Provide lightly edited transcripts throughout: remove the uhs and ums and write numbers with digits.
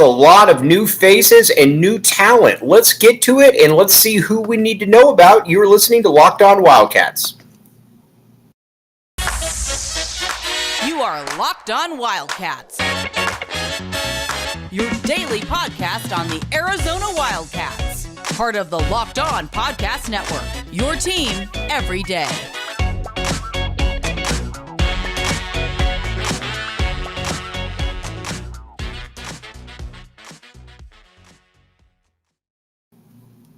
a lot of new faces and new talent. Let's get to it and let's see who we need to know about. You're listening to Locked On Wildcats. You are Locked On Wildcats, your daily podcast on the Arizona Wildcats, part of the Locked On Podcast Network, your team every day.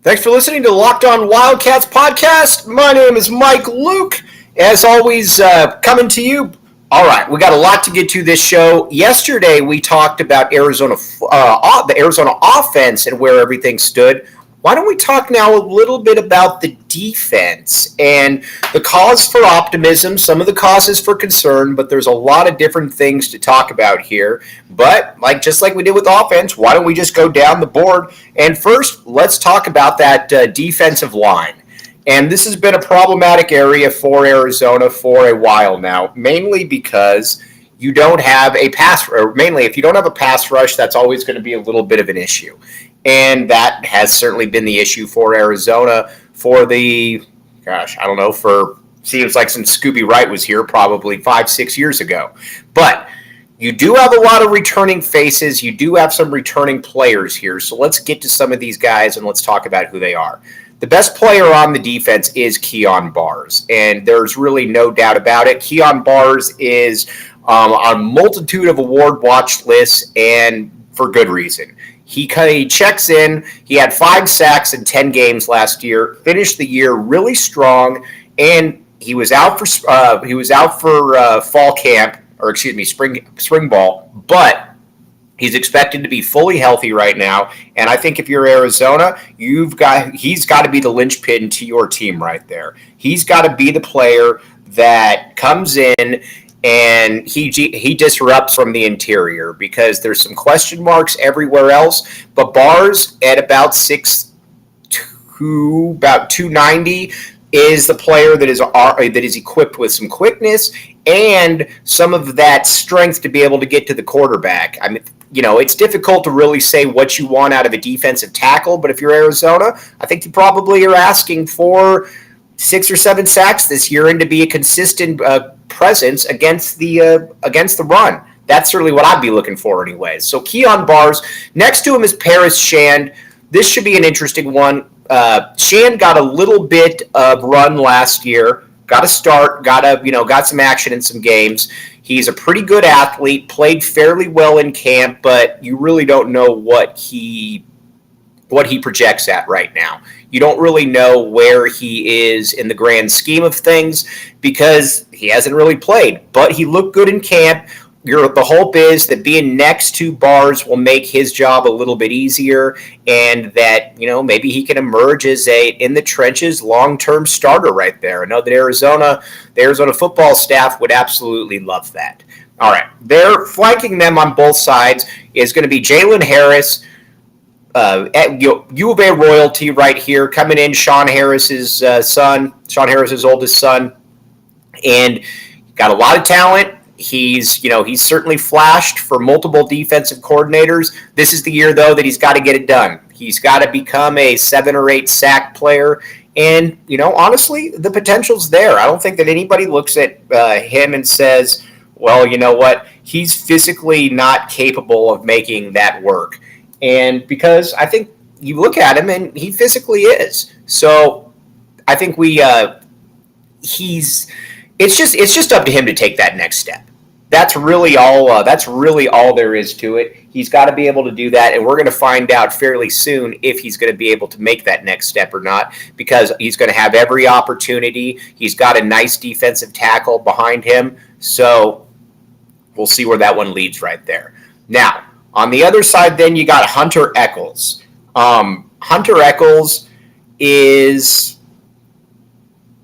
Thanks for listening to Locked On Wildcats podcast. My name is Mike Luke. As always, coming to you. All right, we got a lot to get to this show. Yesterday, we talked about the Arizona offense and where everything stood. Why don't we talk now a little bit about the defense and the cause for optimism, some of the causes for concern, but there's a lot of different things to talk about here. But just like we did with offense, why don't we just go down the board? And first, let's talk about that defensive line. And this has been a problematic area for Arizona for a while now, mainly because you don't have a pass, or mainly if you don't have a pass rush, that's always going to be a little bit of an issue. And that has certainly been the issue for Arizona for seems like since Scooby Wright was here probably 5-6 years ago. But you do have a lot of returning faces. You do have some returning players here. So let's get to some of these guys and let's talk about who they are. The best player on the defense is Kyon Barrs, and there's really no doubt about it. Kyon Barrs is on a multitude of award watch lists, and for good reason. He checks in. He had 5 sacks in 10 games last year. Finished the year really strong, and he was out for fall camp, spring ball. But he's expected to be fully healthy right now, and I think if you're Arizona, he's got to be the linchpin to your team right there. He's got to be the player that comes in and he disrupts from the interior, because there's some question marks everywhere else. But Barrs at about 6'2", about 290, is the player that is equipped with some quickness and some of that strength to be able to get to the quarterback. I mean, it's difficult to really say what you want out of a defensive tackle, but if you're Arizona, I think you probably are asking for 6 or 7 sacks this year and to be a consistent presence against the run. That's certainly what I'd be looking for anyways. So Kyon Barrs. Next to him is Paris Shand. This should be an interesting one. Shand got a little bit of run last year. Got a start. Got some action in some games. He's a pretty good athlete. Played fairly well in camp, but you really don't know what he projects at right now. You don't really know where he is in the grand scheme of things because he hasn't really played. But he looked good in camp. The hope is that being next to Barrs will make his job a little bit easier, and that maybe he can emerge as a in the trenches long-term starter right there. I know that the Arizona football staff would absolutely love that. All right, they're flanking them on both sides is going to be Jalen Harris. U of A royalty right here, coming in, Sean Harris's oldest son, and got a lot of talent. He's certainly flashed for multiple defensive coordinators. This is the year, though, that he's got to get it done. He's got to become a 7 or 8 sack player, and honestly, the potential's there. I don't think that anybody looks at him and says, well, you know what, he's physically not capable of making that work. And because I think you look at him and he physically is. So I think it's just up to him to take that next step. That's really all there is to it. He's got to be able to do that, and we're going to find out fairly soon if he's going to be able to make that next step or not, because he's going to have every opportunity. He's got a nice defensive tackle behind him, so we'll see where that one leads right there. Now, on the other side, then, you got Hunter Echols. Hunter Echols is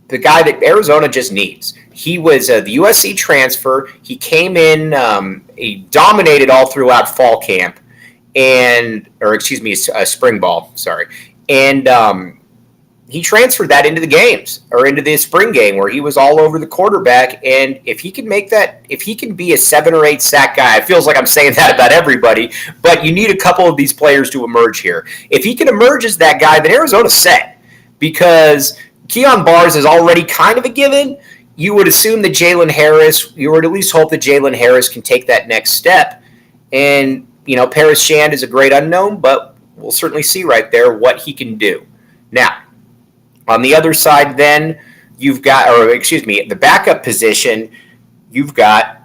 the guy that Arizona just needs. He was the USC transfer. He came in, he dominated all throughout fall camp, spring ball, sorry. And he transferred that into the games or into the spring game where he was all over the quarterback. And if he can make that, if he can be a 7 or 8 sack guy, it feels like I'm saying that about everybody, but you need a couple of these players to emerge here. If he can emerge as that guy, then Arizona's set, because Kyon Barrs is already kind of a given. You would assume that Jalen Harris, you would at least hope that Jalen Harris can take that next step. And, Paris Shand is a great unknown, but we'll certainly see right there what he can do. Now, on the other side, then, the backup position, you've got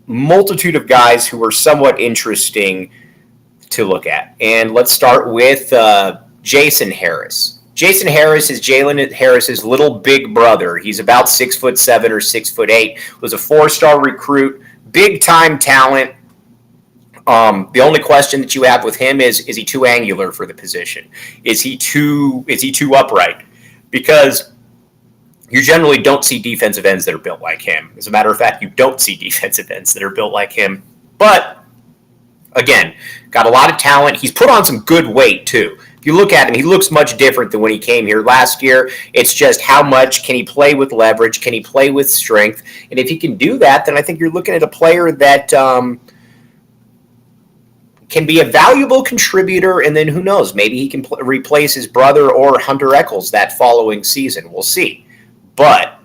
multitude of guys who are somewhat interesting to look at. And let's start with Jason Harris. Jason Harris is Jalen Harris's little big brother. He's about 6'7" or 6'8". Was a 4-star recruit, big-time talent. The only question that you have with him is he too angular for the position? Is he too upright? Because you generally don't see defensive ends that are built like him. As a matter of fact, you don't see defensive ends that are built like him. But, again, got a lot of talent. He's put on some good weight, too. If you look at him, he looks much different than when he came here last year. It's just how much can he play with leverage? Can he play with strength? And if he can do that, then I think you're looking at a player that can be a valuable contributor, and then who knows, maybe he can replace his brother or Hunter Echols that following season. We'll see. But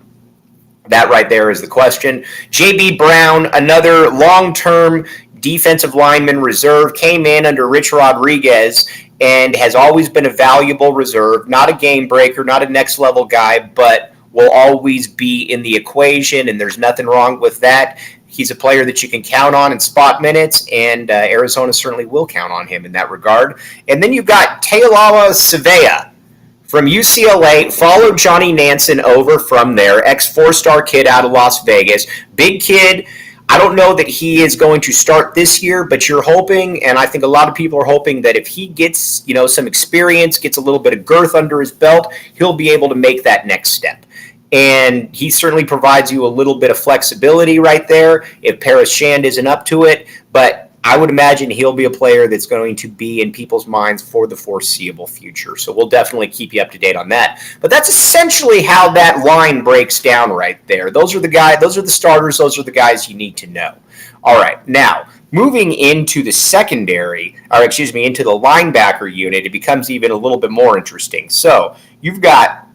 that right there is the question. J.B. Brown, another long-term defensive lineman reserve, came in under Rich Rodriguez and has always been a valuable reserve. Not a game breaker, not a next-level guy, but will always be in the equation, and there's nothing wrong with that. He's a player that you can count on in spot minutes, and Arizona certainly will count on him in that regard. And then you've got Taylala Savea from UCLA, followed Johnny Nansen over from there, ex-4-star kid out of Las Vegas. Big kid. I don't know that he is going to start this year, but you're hoping, and I think a lot of people are hoping, that if he gets some experience, gets a little bit of girth under his belt, he'll be able to make that next step. And he certainly provides you a little bit of flexibility right there if Paris Shand isn't up to it. But I would imagine he'll be a player that's going to be in people's minds for the foreseeable future. So we'll definitely keep you up to date on that. But that's essentially how that line breaks down right there. Those are the guys, those are the starters, those are the guys you need to know. All right, now moving into the secondary, into the linebacker unit, it becomes even a little bit more interesting. So we got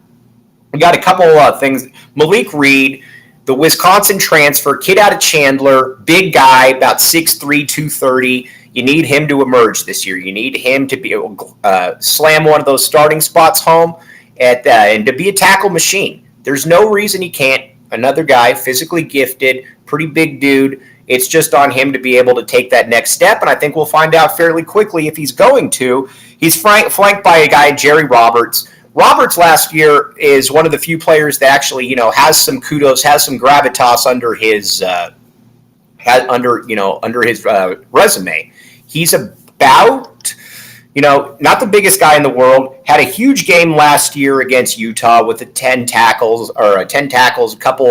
a couple of things. Malik Reed, the Wisconsin transfer, kid out of Chandler, big guy, about 6'3", 230. You need him to emerge this year. You need him to be slam one of those starting spots home and to be a tackle machine. There's no reason he can't. Another guy, physically gifted, pretty big dude. It's just on him to be able to take that next step, and I think we'll find out fairly quickly if he's going to. He's flanked by a guy, Jerry Roberts. Roberts last year is one of the few players that actually, has some kudos, has some gravitas under his resume. He's about, not the biggest guy in the world. Had a huge game last year against Utah with 10 tackles, a couple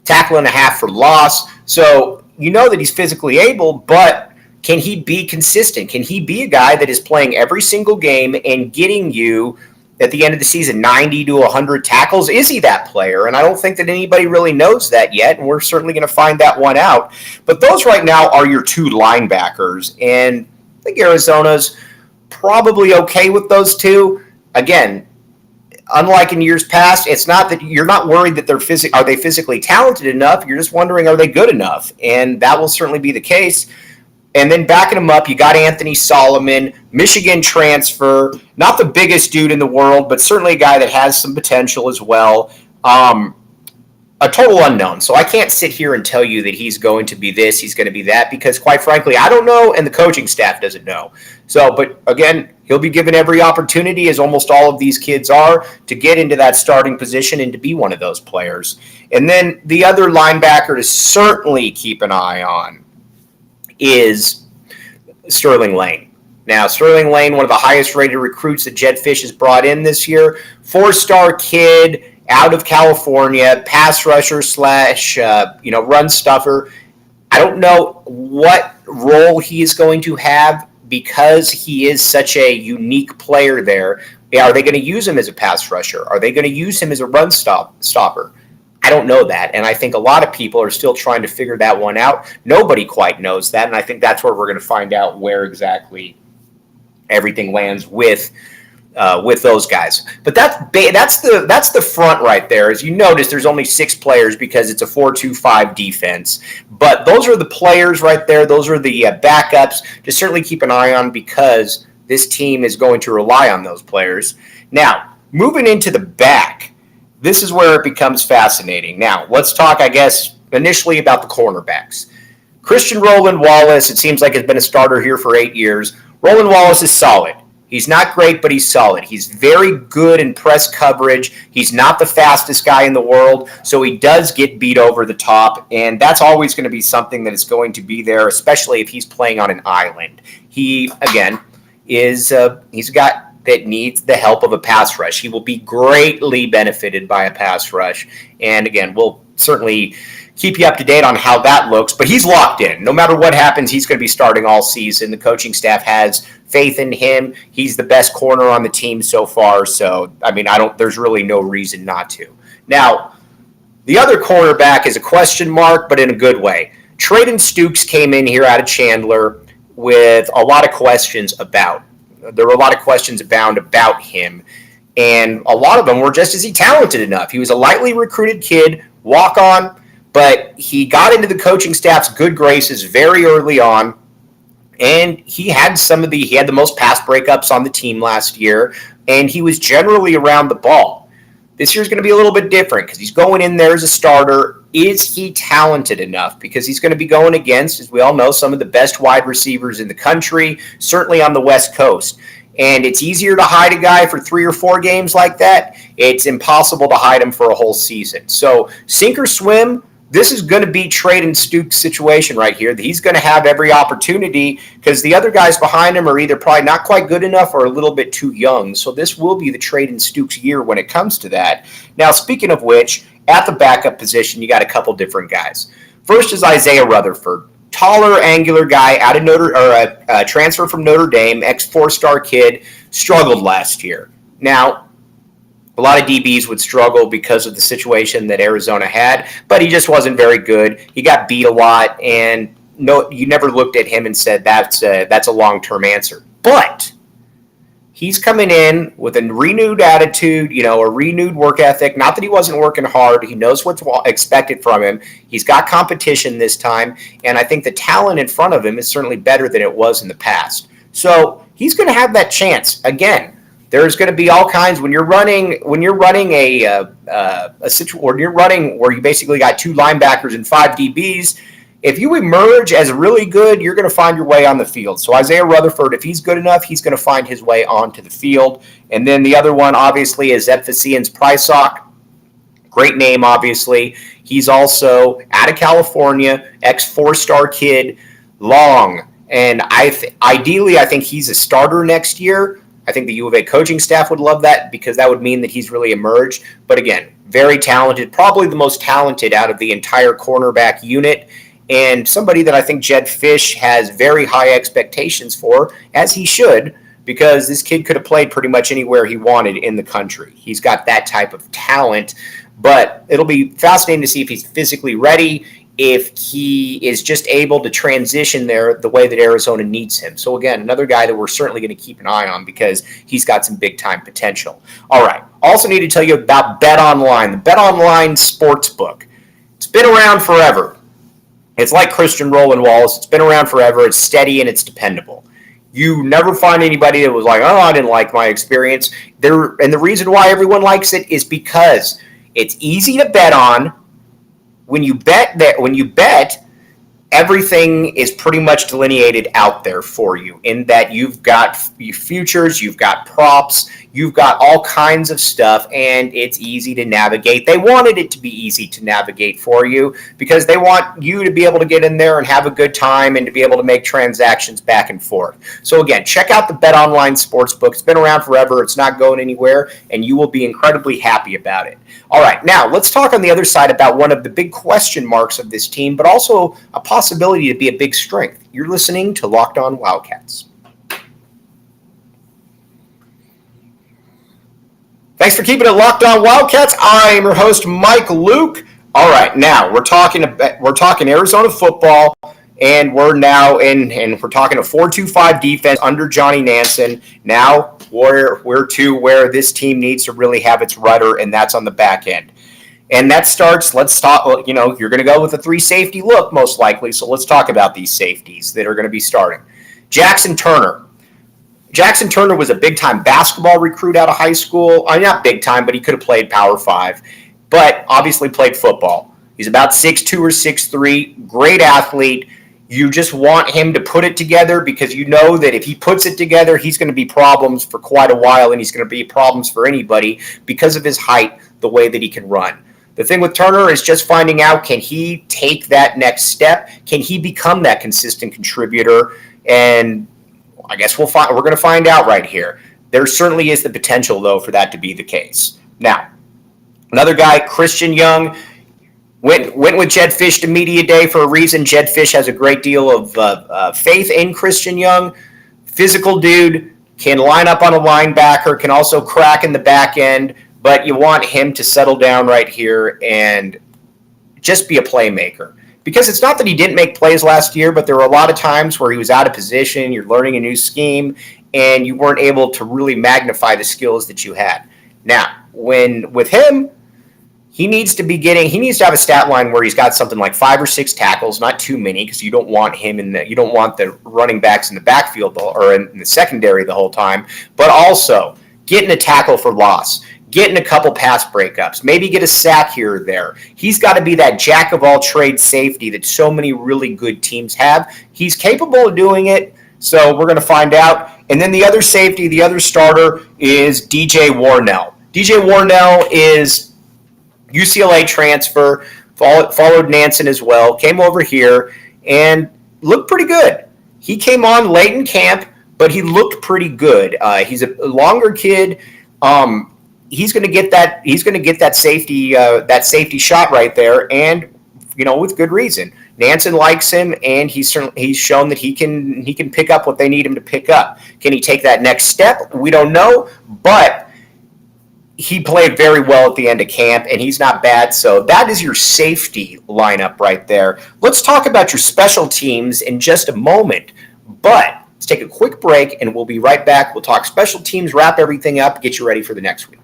tackle and a half for loss. So that he's physically able, but can he be consistent? Can he be a guy that is playing every single game and getting you, at the end of the season, 90 to 100 tackles? Is he that player? And I don't think that anybody really knows that yet, and we're certainly going to find that one out. But those right now are your two linebackers, and I think Arizona's probably okay with those two. Again, unlike in years past, it's not that you're not worried that are they physically talented enough. You're just wondering, are they good enough? And that will certainly be the case. And then backing him up, you got Anthony Solomon, Michigan transfer, not the biggest dude in the world, but certainly a guy that has some potential as well. A total unknown. So I can't sit here and tell you that he's going to be this, he's going to be that, because quite frankly, I don't know, and the coaching staff doesn't know. So, but again, he'll be given every opportunity, as almost all of these kids are, to get into that starting position and to be one of those players. And then the other linebacker to certainly keep an eye on is Sterling Lane. Now, Sterling Lane, one of the highest-rated recruits that Jed Fish has brought in this year, 4-star kid out of California, pass rusher / run stuffer. I don't know what role he is going to have because he is such a unique player there. Are they going to use him as a pass rusher? Are they going to use him as a run stopper? I don't know that, and I think a lot of people are still trying to figure that one out. Nobody quite knows that, and I think that's where we're going to find out where exactly everything lands with those guys. But that's the front right there. As you notice, there's only 6 players because it's a 4-2-5 defense. But those are the players right there. Those are the backups to certainly keep an eye on because this team is going to rely on those players. Now, moving into the back, this is where it becomes fascinating. Now, let's talk, I guess, initially about the cornerbacks. Christian Roland Wallace, it seems like, has been a starter here for 8 years. Roland Wallace is solid. He's not great, but he's solid. He's very good in press coverage. He's not the fastest guy in the world, so he does get beat over the top, and that's always going to be something that is going to be there, especially if he's playing on an island. He, again, he's a guy that needs the help of a pass rush. He will be greatly benefited by a pass rush, and again, we'll certainly keep you up to date on how that looks, but he's locked in. No matter what happens, he's going to be starting all season. The coaching staff has faith in him. He's the best corner on the team so far, so, I mean, there's really no reason not to. Now, the other cornerback is a question mark, but in a good way. Trayden Stukes came in here out of Chandler with a lot of questions there were a lot of questions abound about him, and a lot of them were just, is he talented enough? He was a lightly recruited kid, walk-on, but he got into the coaching staff's good graces very early on, and he had the most pass breakups on the team last year, and he was generally around the ball. This year's going to be a little bit different because he's going in there as a starter. Is he talented enough? Because he's going to be going against, as we all know, some of the best wide receivers in the country, certainly on the West Coast. And it's easier to hide a guy for 3 or 4 games like that. It's impossible to hide him for a whole season. So sink or swim, this is going to be Trayden Stukes' situation right here. He's going to have every opportunity because the other guys behind him are either probably not quite good enough or a little bit too young. So this will be the Trayden Stukes year when it comes to that. Now, speaking of which, at the backup position, you got a couple different guys. First is Isaiah Rutherford, taller, angular guy out of a transfer from Notre Dame, ex-4-star kid, struggled last year. Now, a lot of DBs would struggle because of the situation that Arizona had, but he just wasn't very good. He got beat a lot, and you never looked at him and said that's a long-term answer. But he's coming in with a renewed attitude, a renewed work ethic. Not that he wasn't working hard. He knows what's expected from him. He's got competition this time, and I think the talent in front of him is certainly better than it was in the past. So he's going to have that chance again. There's going to be all kinds when you're running a situation where you basically got 2 linebackers and 5 DBs. If you emerge as really good, you're going to find your way on the field. So Isaiah Rutherford, if he's good enough, he's going to find his way onto the field. And then the other one, obviously, is Epphesians Prysock. Great name, obviously. He's also out of California, ex-4-star kid, long. And ideally, I think he's a starter next year. I think the U of A coaching staff would love that because that would mean that he's really emerged. But again, very talented, probably the most talented out of the entire cornerback unit, and somebody that I think Jed Fish has very high expectations for, as he should, because this kid could have played pretty much anywhere he wanted in the country. He's got that type of talent, but it'll be fascinating to see if he's physically ready, if he is just able to transition there the way that Arizona needs him. So again, another guy that we're certainly going to keep an eye on because he's got some big-time potential. All right, also need to tell you about BetOnline, the BetOnline Sportsbook. It's been around forever. It's like Christian Roland Wallace. It's been around forever. It's steady and it's dependable. You never find anybody that was like, oh, I didn't like my experience. And the reason why everyone likes it is because it's easy to bet on. When you bet, everything is pretty much delineated out there for you in that you've got futures, you've got props, you've got all kinds of stuff, and it's easy to navigate. They wanted it to be easy to navigate for you because they want you to be able to get in there and have a good time and to be able to make transactions back and forth. So again, check out the BetOnline Sportsbook. It's been around forever. It's not going anywhere, and you will be incredibly happy about it. All right, now let's talk on the other side about one of the big question marks of this team, but also a possibility to be a big strength. You're listening to Locked On Wildcats. Thanks for keeping it locked on Wildcats. I am your host, Mike Luke. All right, now we're talking Arizona football, and we're talking a 4-2-5 defense under Johnny Nansen. Now we're to where this team needs to really have its rudder, and that's on the back end. And that starts, let's talk, you're going to go with a 3-safety look most likely, so let's talk about these safeties that are going to be starting. Jackson Turner. Jackson Turner was a big-time basketball recruit out of high school. Not big-time, but he could have played Power 5. But obviously played football. He's about 6'2 or 6'3, great athlete. You just want him to put it together because you know that if he puts it together, he's going to be problems for quite a while, and he's going to be problems for anybody because of his height, the way that he can run. The thing with Turner is just finding out, can he take that next step? Can he become that consistent contributor? And I guess we're going to find out right here. There certainly is the potential, though, for that to be the case. Now, another guy, Christian Young, went with Jed Fish to media day for a reason. Jed Fish has a great deal of faith in Christian Young. Physical dude, can line up on a linebacker, can also crack in the back end, but you want him to settle down right here and just be a playmaker. Because it's not that he didn't make plays last year, but there were a lot of times where he was out of position, you're learning a new scheme, and you weren't able to really magnify the skills that you had. Now, with him, he needs to have a stat line where he's got something like 5 or 6 tackles, not too many, because you don't want you don't want the running backs in the backfield or in the secondary the whole time, but also getting a tackle for loss. Getting a couple pass breakups, maybe get a sack here or there. He's got to be that jack-of-all-trades safety that so many really good teams have. He's capable of doing it, so we're going to find out. And then the other safety, the other starter, is DJ Warnell. DJ Warnell is UCLA transfer, followed Nansen as well, came over here, and looked pretty good. He came on late in camp, but he looked pretty good. He's a longer kid. He's going to get that. He's going to get that safety shot right there, and with good reason. Nansen likes him, and he's shown that he can pick up what they need him to pick up. Can he take that next step? We don't know, but he played very well at the end of camp, and he's not bad. So that is your safety lineup right there. Let's talk about your special teams in just a moment, but let's take a quick break, and we'll be right back. We'll talk special teams, wrap everything up, get you ready for the next week.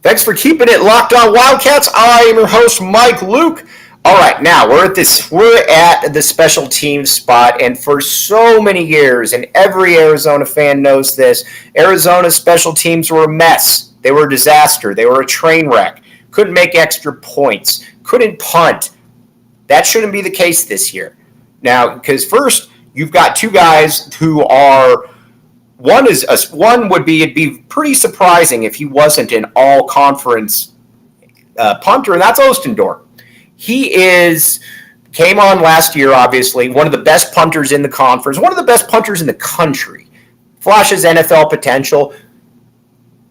Thanks for keeping it locked on Wildcats. I am your host, Mike Luke. All right, now we're at the special teams spot, and for so many years, and every Arizona fan knows this, Arizona's special teams were a mess. They were a disaster. They were a train wreck. Couldn't make extra points. Couldn't punt. That shouldn't be the case this year. Now, because first, you've got two guys who are... It'd be pretty surprising if he wasn't an all-conference punter, and that's Ostendorf. He came on last year, obviously, one of the best punters in the conference, one of the best punters in the country. Flashes NFL potential.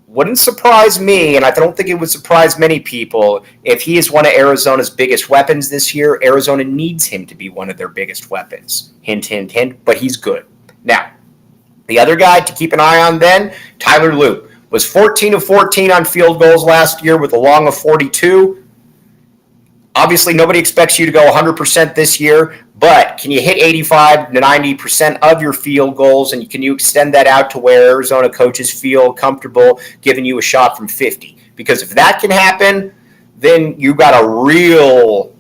Wouldn't surprise me, and I don't think it would surprise many people, if he is one of Arizona's biggest weapons this year. Arizona needs him to be one of their biggest weapons. Hint, hint, hint, but he's good. Now, the other guy to keep an eye on then, Tyler Loop, was 14 of 14 on field goals last year with a long of 42. Obviously, nobody expects you to go 100% this year, but can you hit 85 to 90% of your field goals, and can you extend that out to where Arizona coaches feel comfortable giving you a shot from 50? Because if that can happen, then you've got a real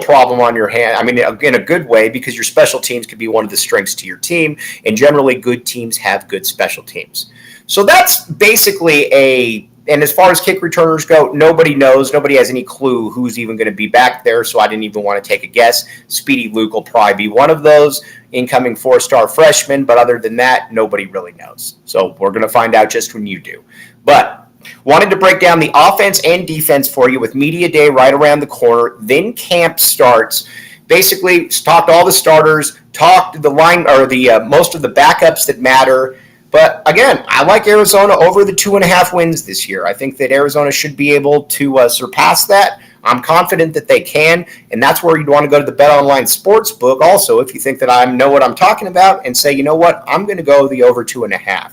problem on your hand. I mean, in a good way, because your special teams could be one of the strengths to your team, and generally good teams have good special teams. So that's basically and as far as kick returners go, nobody knows. Nobody has any clue who's even going to be back there, so I didn't even want to take a guess. Speedy Luke will probably be one of those incoming 4-star freshman, but other than that, nobody really knows. So we're going to find out just when you do. But wanted to break down the offense and defense for you with media day right around the corner. Then camp starts. Basically, talked to all the starters, talked to the line or the most of the backups that matter. But again, I like Arizona over the 2.5 wins this year. I think that Arizona should be able to surpass that. I'm confident that they can, and that's where you'd want to go to the BetOnline Sportsbook also if you think that I know what I'm talking about and say, you know what, I'm going to go the over 2.5.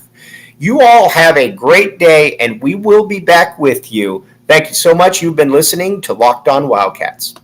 You all have a great day, and we will be back with you. Thank you so much. You've been listening to Locked On Wildcats.